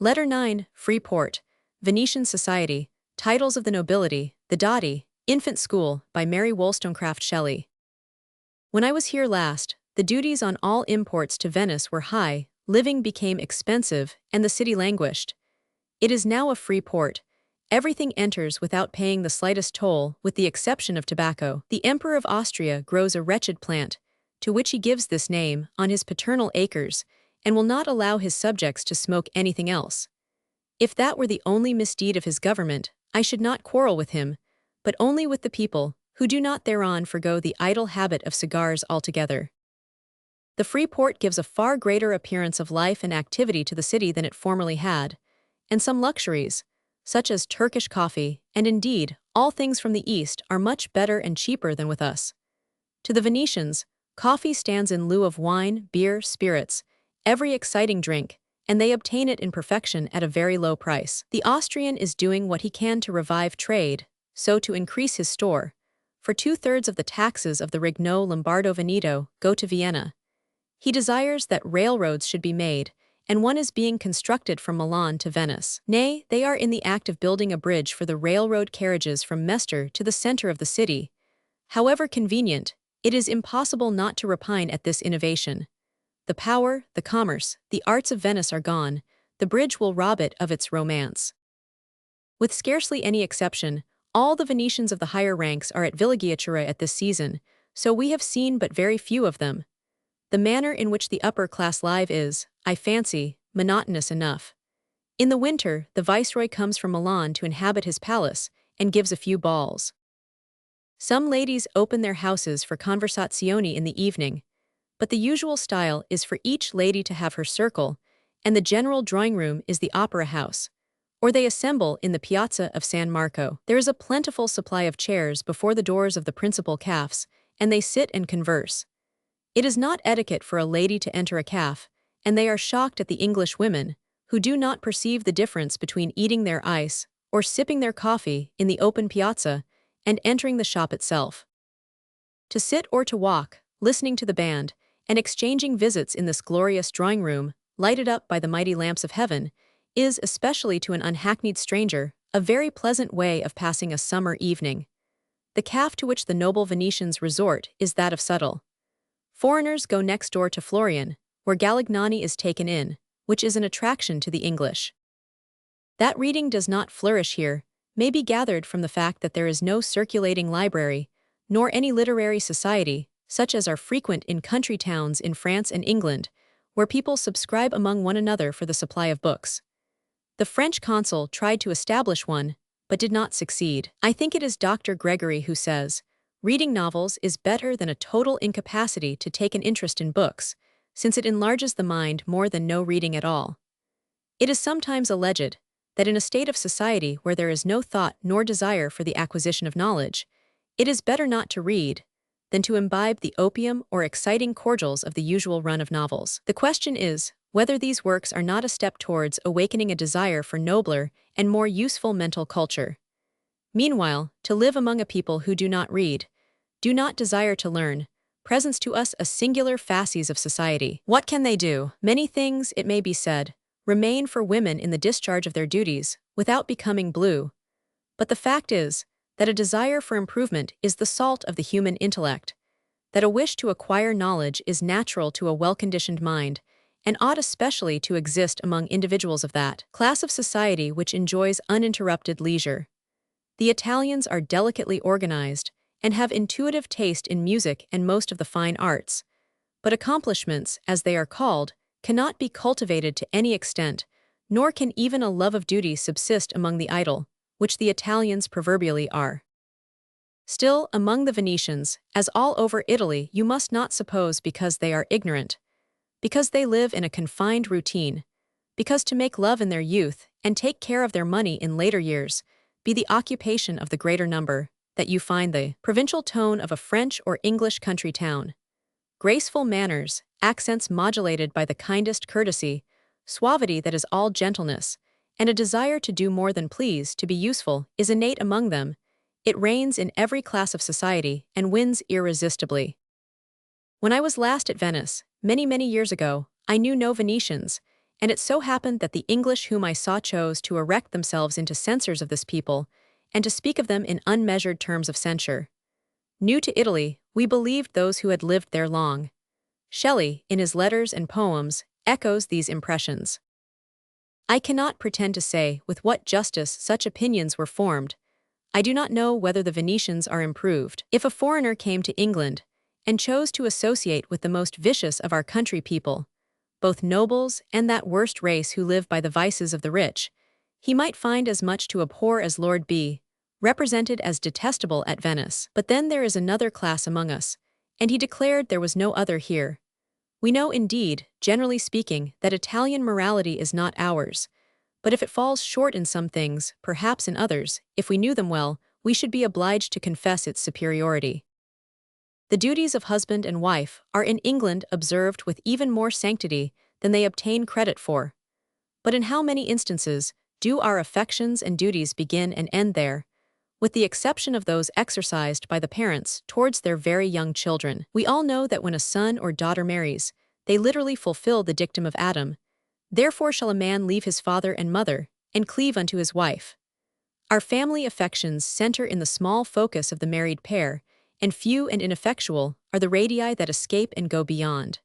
Letter 9, Freeport, Venetian Society, Titles of the Nobility, the Dotty, Infant School, by Mary Wollstonecraft Shelley. When I was here last, the duties on all imports to Venice were high, living became expensive, and the city languished. It is now a free port. Everything enters without paying the slightest toll, with the exception of tobacco. The Emperor of Austria grows a wretched plant, to which he gives this name, on his paternal acres, and will not allow his subjects to smoke anything else. If that were the only misdeed of his government, I should not quarrel with him, but only with the people, who do not thereon forgo the idle habit of cigars altogether. The free port gives a far greater appearance of life and activity to the city than it formerly had, and some luxuries, such as Turkish coffee, and indeed, all things from the East, are much better and cheaper than with us. To the Venetians, coffee stands in lieu of wine, beer, spirits, every exciting drink, and they obtain it in perfection at a very low price. The Austrian is doing what he can to revive trade, so to increase his store, for 2/3 of the taxes of the Regno Lombardo-Veneto go to Vienna. He desires that railroads should be made, and one is being constructed from Milan to Venice. Nay, they are in the act of building a bridge for the railroad carriages from Mestre to the center of the city. However convenient, it is impossible not to repine at this innovation. The power, the commerce, the arts of Venice are gone. The bridge will rob it of its romance. With scarcely any exception, all the Venetians of the higher ranks are at villeggiatura at this season, so we have seen but very few of them. The manner in which the upper-class live is, I fancy, monotonous enough. In the winter, the viceroy comes from Milan to inhabit his palace, and gives a few balls. Some ladies open their houses for conversazioni in the evening, but the usual style is for each lady to have her circle, and the general drawing-room is the opera house, or they assemble in the piazza of San Marco. There is a plentiful supply of chairs before the doors of the principal cafes, and they sit and converse. It is not etiquette for a lady to enter a cafe, and they are shocked at the English women, who do not perceive the difference between eating their ice, or sipping their coffee, in the open piazza, and entering the shop itself. To sit or to walk, listening to the band, and exchanging visits in this glorious drawing-room, lighted up by the mighty lamps of heaven, is, especially to an unhackneyed stranger, a very pleasant way of passing a summer evening. The cafe to which the noble Venetians resort is that of Subtle. Foreigners go next door to Florian, where Galignani is taken in, which is an attraction to the English. That reading does not flourish here may be gathered from the fact that there is no circulating library, nor any literary society, such as are frequent in country towns in France and England, where people subscribe among one another for the supply of books. The French consul tried to establish one, but did not succeed. I think it is Dr. Gregory who says, reading novels is better than a total incapacity to take an interest in books, since it enlarges the mind more than no reading at all. It is sometimes alleged that in a state of society where there is no thought nor desire for the acquisition of knowledge, it is better not to read than to imbibe the opium or exciting cordials of the usual run of novels. The question is whether these works are not a step towards awakening a desire for nobler and more useful mental culture. Meanwhile, to live among a people who do not read, do not desire to learn, presents to us a singular facies of society. What can they do? Many things, it may be said, remain for women in the discharge of their duties, without becoming blue. But the fact is, that a desire for improvement is the salt of the human intellect, that a wish to acquire knowledge is natural to a well-conditioned mind, and ought especially to exist among individuals of that class of society which enjoys uninterrupted leisure. The Italians are delicately organized, and have intuitive taste in music and most of the fine arts, but accomplishments, as they are called, cannot be cultivated to any extent, nor can even a love of duty subsist among the idle, which the Italians proverbially are. Still, among the Venetians, as all over Italy, you must not suppose because they are ignorant, because they live in a confined routine, because to make love in their youth, and take care of their money in later years, be the occupation of the greater number, that you find the provincial tone of a French or English country town. Graceful manners, accents modulated by the kindest courtesy, suavity that is all gentleness, and a desire to do more than please to be useful is innate among them. It reigns in every class of society and wins irresistibly. When I was last at Venice, many years ago, I knew no Venetians, and it so happened that the English whom I saw chose to erect themselves into censors of this people, and to speak of them in unmeasured terms of censure. New to Italy, we believed those who had lived there long. Shelley, in his letters and poems, echoes these impressions. I cannot pretend to say with what justice such opinions were formed. I do not know whether the Venetians are improved. If a foreigner came to England, and chose to associate with the most vicious of our country people, both nobles and that worst race who live by the vices of the rich, he might find as much to abhor as Lord B, represented as detestable at Venice. But then there is another class among us, and he declared there was no other here. We know indeed, generally speaking, that Italian morality is not ours, but if it falls short in some things, perhaps in others, if we knew them well, we should be obliged to confess its superiority. The duties of husband and wife are in England observed with even more sanctity than they obtain credit for. But in how many instances do our affections and duties begin and end there, with the exception of those exercised by the parents towards their very young children? We all know that when a son or daughter marries, they literally fulfill the dictum of Adam. Therefore shall a man leave his father and mother, and cleave unto his wife. Our family affections center in the small focus of the married pair, and few and ineffectual are the radii that escape and go beyond.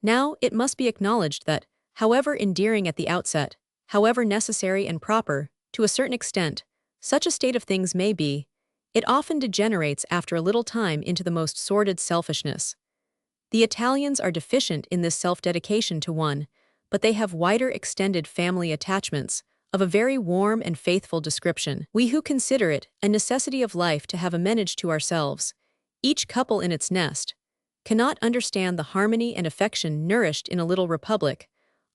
Now, it must be acknowledged that, however endearing at the outset, however necessary and proper, to a certain extent, such a state of things may be, it often degenerates after a little time into the most sordid selfishness. The Italians are deficient in this self-dedication to one, but they have wider extended family attachments, of a very warm and faithful description. We who consider it a necessity of life to have a menage to ourselves, each couple in its nest, cannot understand the harmony and affection nourished in a little republic,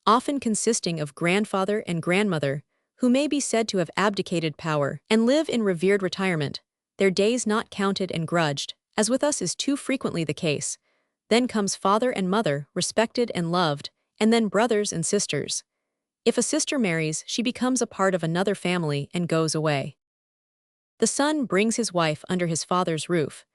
often consisting of grandfather and grandmother, who may be said to have abdicated power, and live in revered retirement, their days not counted and grudged, as with us is too frequently the case. Then comes father and mother, respected and loved, and then brothers and sisters. If a sister marries, she becomes a part of another family and goes away. The son brings his wife under his father's roof,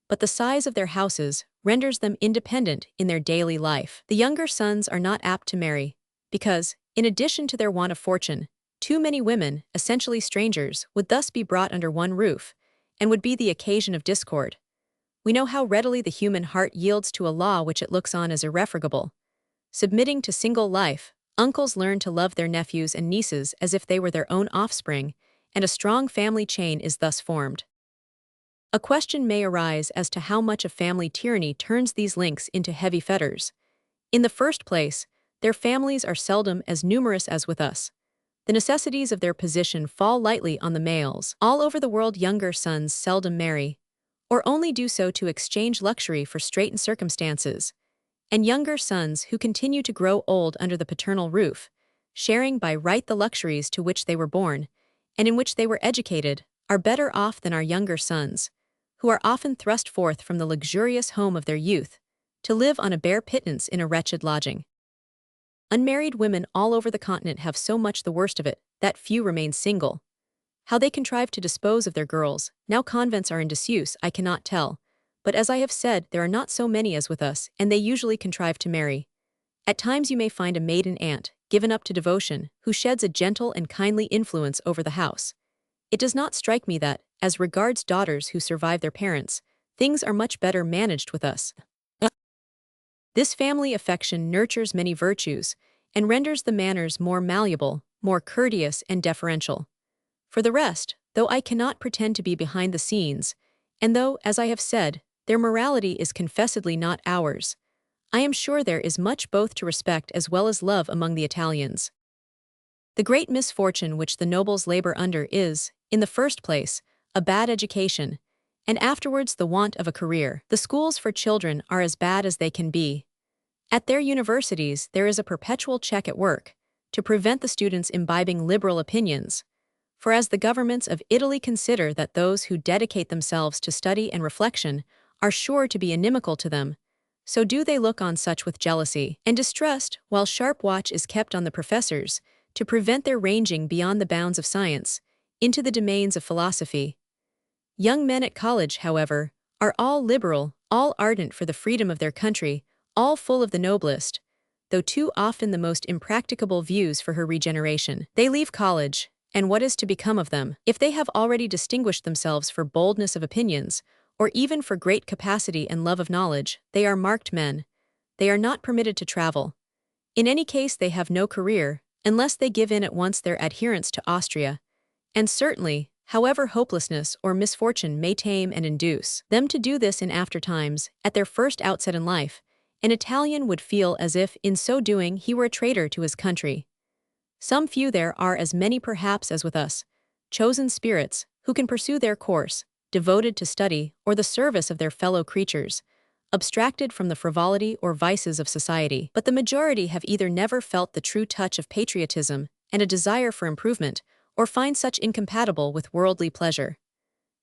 but the size of their houses renders them independent in their daily life. The younger sons are not apt to marry, because, in addition to their want of fortune, too many women, essentially strangers, would thus be brought under one roof, and would be the occasion of discord. We know how readily the human heart yields to a law which it looks on as irrefragable. Submitting to single life, uncles learn to love their nephews and nieces as if they were their own offspring, and a strong family chain is thus formed. A question may arise as to how much of family tyranny turns these links into heavy fetters. In the first place, their families are seldom as numerous as with us. The necessities of their position fall lightly on the males. All over the world younger sons seldom marry, or only do so to exchange luxury for straitened circumstances. And younger sons who continue to grow old under the paternal roof, sharing by right the luxuries to which they were born, and in which they were educated, are better off than our younger sons, who are often thrust forth from the luxurious home of their youth, to live on a bare pittance in a wretched lodging. Unmarried women all over the continent have so much the worst of it, that few remain single. How they contrive to dispose of their girls, now convents are in disuse, I cannot tell. But as I have said, there are not so many as with us, and they usually contrive to marry. At times you may find a maiden aunt, given up to devotion, who sheds a gentle and kindly influence over the house. It does not strike me that, as regards daughters who survive their parents, things are much better managed with us. This family affection nurtures many virtues, and renders the manners more malleable, more courteous and deferential. For the rest, though I cannot pretend to be behind the scenes, and though, as I have said, their morality is confessedly not ours, I am sure there is much both to respect as well as love among the Italians. The great misfortune which the nobles labor under is, in the first place, a bad education, and afterwards the want of a career. The schools for children are as bad as they can be. At their universities there is a perpetual check at work, to prevent the students imbibing liberal opinions. For as the governments of Italy consider that those who dedicate themselves to study and reflection are sure to be inimical to them, so do they look on such with jealousy and distrust, while sharp watch is kept on the professors, to prevent their ranging beyond the bounds of science, into the domains of philosophy. Young men at college, however, are all liberal, all ardent for the freedom of their country, all full of the noblest, though too often the most impracticable views for her regeneration. They leave college, and what is to become of them? If they have already distinguished themselves for boldness of opinions, or even for great capacity and love of knowledge, they are marked men. They are not permitted to travel. In any case, they have no career, unless they give in at once their adherence to Austria. And certainly, however hopelessness or misfortune may tame and induce them to do this in after times, at their first outset in life, an Italian would feel as if, in so doing, he were a traitor to his country. Some few there are as many perhaps as with us, chosen spirits, who can pursue their course, devoted to study or the service of their fellow creatures, abstracted from the frivolity or vices of society. But the majority have either never felt the true touch of patriotism and a desire for improvement, or find such incompatible with worldly pleasure.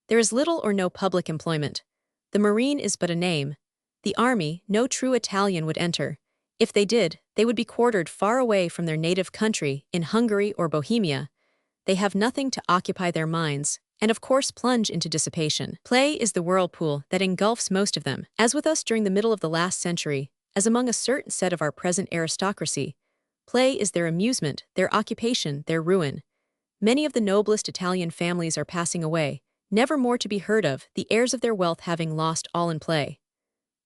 There is little or no public employment. The marine is but a name. The army no true Italian would enter. If they did, they would be quartered far away from their native country, in Hungary or Bohemia. They have nothing to occupy their minds, and of course plunge into dissipation. Play is the whirlpool that engulfs most of them. As with us during the middle of the last century, as among a certain set of our present aristocracy, play is their amusement, their occupation, their ruin. Many of the noblest Italian families are passing away, never more to be heard of, the heirs of their wealth having lost all in play.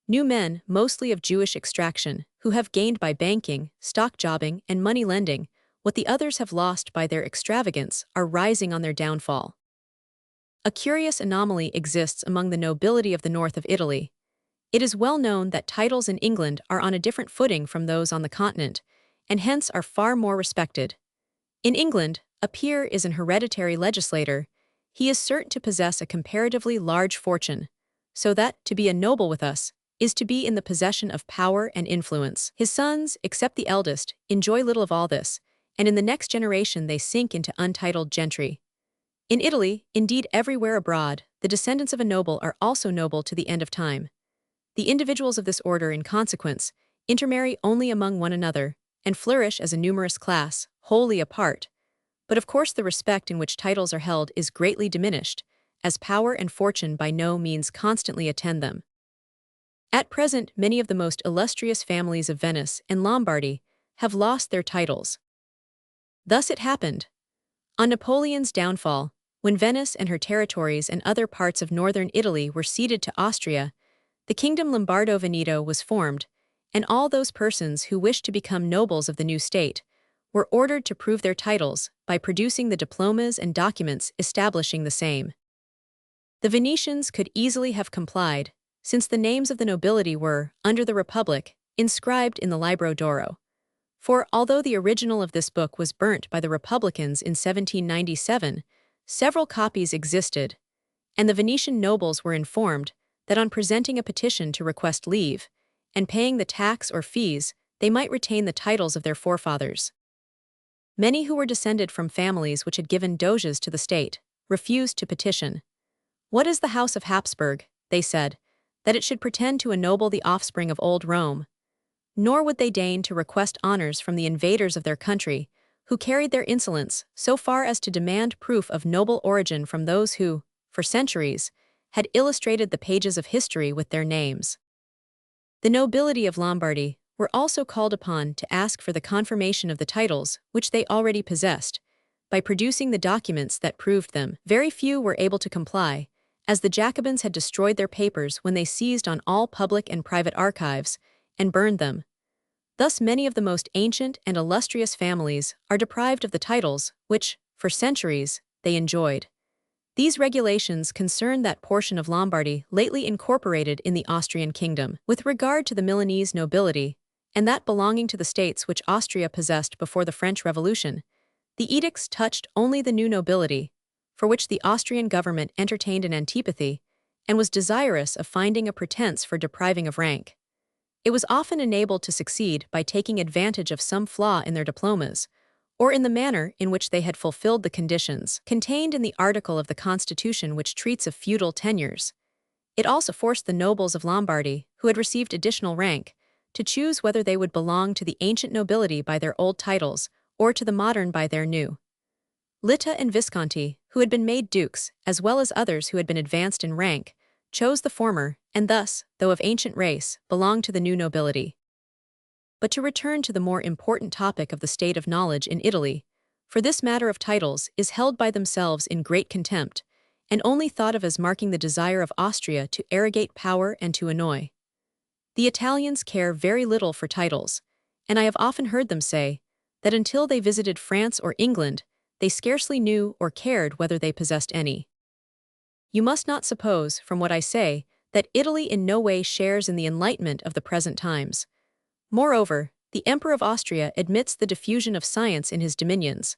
New men, mostly of Jewish extraction, who have gained by banking, stock jobbing, and money lending what the others have lost by their extravagance, are rising on their downfall. A curious anomaly exists among the nobility of the north of Italy. It is well known that titles in England are on a different footing from those on the continent, and hence are far more respected. In England, a peer is an hereditary legislator. He is certain to possess a comparatively large fortune, so that, to be a noble with us, is to be in the possession of power and influence. His sons, except the eldest, enjoy little of all this, and in the next generation they sink into untitled gentry. In Italy, indeed everywhere abroad, the descendants of a noble are also noble to the end of time. The individuals of this order, in consequence, intermarry only among one another, and flourish as a numerous class, wholly apart. But of course the respect in which titles are held is greatly diminished, as power and fortune by no means constantly attend them. At present, many of the most illustrious families of Venice and Lombardy have lost their titles. Thus it happened. On Napoleon's downfall, when Venice and her territories and other parts of northern Italy were ceded to Austria, the kingdom Lombardo-Veneto was formed, and all those persons who wished to become nobles of the new state were ordered to prove their titles by producing the diplomas and documents establishing the same. The Venetians could easily have complied, since the names of the nobility were, under the Republic, inscribed in the Libro d'Oro. For, although the original of this book was burnt by the Republicans in 1797, several copies existed, and the Venetian nobles were informed that on presenting a petition to request leave, and paying the tax or fees, they might retain the titles of their forefathers. Many who were descended from families which had given doges to the state refused to petition. "What is the house of Habsburg," they said, "that it should pretend to ennoble the offspring of old Rome?" Nor would they deign to request honors from the invaders of their country, who carried their insolence so far as to demand proof of noble origin from those who, for centuries, had illustrated the pages of history with their names. The nobility of Lombardy were also called upon to ask for the confirmation of the titles which they already possessed, by producing the documents that proved them. Very few were able to comply, as the Jacobins had destroyed their papers when they seized on all public and private archives, and burned them. Thus many of the most ancient and illustrious families are deprived of the titles which, for centuries, they enjoyed. These regulations concern that portion of Lombardy lately incorporated in the Austrian kingdom. With regard to the Milanese nobility, and that belonging to the states which Austria possessed before the French Revolution, the edicts touched only the new nobility, for which the Austrian government entertained an antipathy, and was desirous of finding a pretense for depriving of rank. It was often enabled to succeed by taking advantage of some flaw in their diplomas, or in the manner in which they had fulfilled the conditions contained in the article of the Constitution which treats of feudal tenures. It also forced the nobles of Lombardy, who had received additional rank, to choose whether they would belong to the ancient nobility by their old titles, or to the modern by their new. Litta and Visconti, who had been made dukes, as well as others who had been advanced in rank, chose the former, and thus, though of ancient race, belonged to the new nobility. but to return to the more important topic of the state of knowledge in Italy, for this matter of titles is held by themselves in great contempt, and only thought of as marking the desire of Austria to arrogate power and to annoy. The Italians care very little for titles, and I have often heard them say that until they visited France or England, they scarcely knew or cared whether they possessed any. You must not suppose, from what I say, that Italy in no way shares in the enlightenment of the present times. Moreover, the Emperor of Austria admits the diffusion of science in his dominions.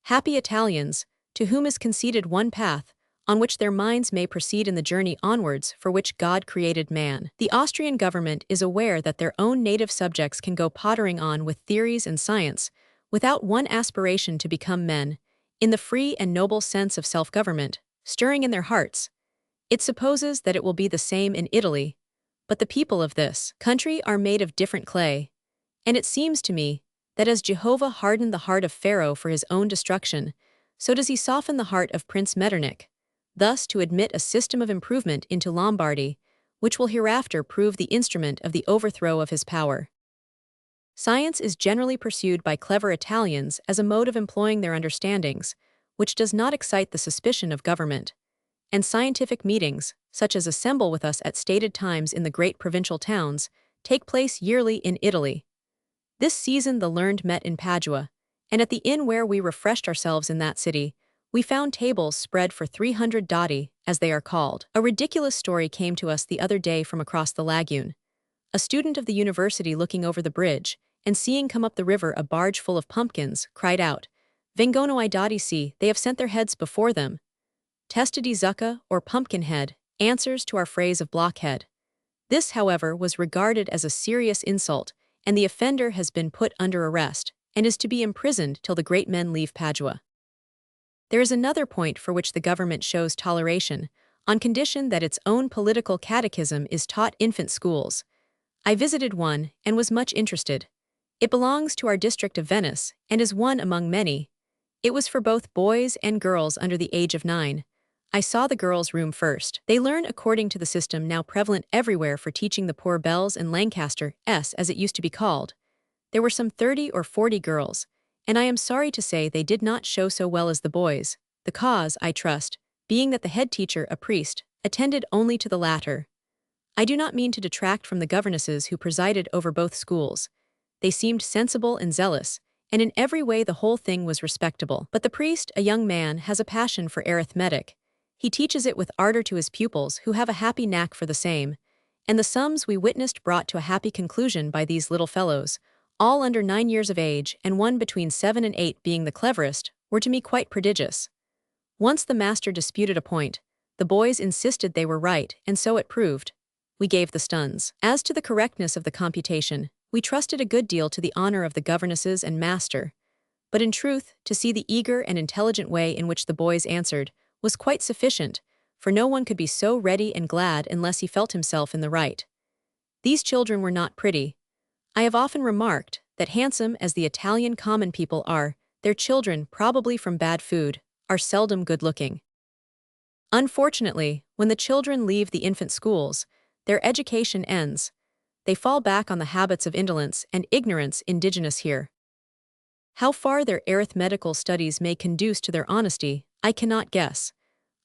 Happy Italians, to whom is conceded one path, on which their minds may proceed in the journey onwards for which God created man. The Austrian government is aware that their own native subjects can go pottering on with theories and science, without one aspiration to become men, in the free and noble sense of self-government, stirring in their hearts. It supposes that it will be the same in Italy, but the people of this country are made of different clay, and it seems to me that as Jehovah hardened the heart of Pharaoh for his own destruction, so does he soften the heart of Prince Metternich, thus to admit a system of improvement into Lombardy, which will hereafter prove the instrument of the overthrow of his power. Science is generally pursued by clever Italians as a mode of employing their understandings, which does not excite the suspicion of government. And scientific meetings, such as assemble with us at stated times in the great provincial towns, take place yearly in Italy. This season the learned met in Padua, and at the inn where we refreshed ourselves in that city, we found tables spread for 300 doti, as they are called. A ridiculous story came to us the other day from across the lagoon. A student of the university looking over the bridge, and seeing come up the river a barge full of pumpkins, cried out, "Vengono I doti, see, they have sent their heads before them." Testa di zucca, or pumpkin-head, answers to our phrase of blockhead. This, however, was regarded as a serious insult, and the offender has been put under arrest, and is to be imprisoned till the great men leave Padua. There is another point for which the government shows toleration, on condition that its own political catechism is taught infant schools. I visited one, and was much interested. It belongs to our district of Venice, and is one among many. It was for both boys and girls under the age of 9. I saw the girls' room first. They learn according to the system now prevalent everywhere for teaching the poor bells and Lancaster S, as it used to be called. There were some 30 or 40 girls, and I am sorry to say they did not show so well as the boys, the cause, I trust, being that the head teacher, a priest, attended only to the latter. I do not mean to detract from the governesses who presided over both schools. They seemed sensible and zealous, and in every way the whole thing was respectable. But the priest, a young man, has a passion for arithmetic. He teaches it with ardor to his pupils, who have a happy knack for the same, and the sums we witnessed brought to a happy conclusion by these little fellows, all under 9 years of age and one between 7 and 8 being the cleverest, were to me quite prodigious. Once the master disputed a point, the boys insisted they were right, and so it proved. We gave the stuns. As to the correctness of the computation, we trusted a good deal to the honor of the governesses and master, but in truth, to see the eager and intelligent way in which the boys answered was quite sufficient, for no one could be so ready and glad unless he felt himself in the right. These children were not pretty. I have often remarked that handsome as the Italian common people are, their children, probably from bad food, are seldom good-looking. Unfortunately, when the children leave the infant schools, their education ends. They fall back on the habits of indolence and ignorance indigenous here. How far their arithmetical studies may conduce to their honesty, I cannot guess.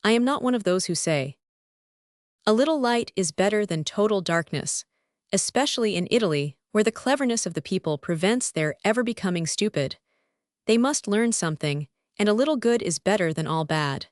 I am not one of those who say, "A little light is better than total darkness," especially in Italy, where the cleverness of the people prevents their ever becoming stupid. They must learn something, and a little good is better than all bad.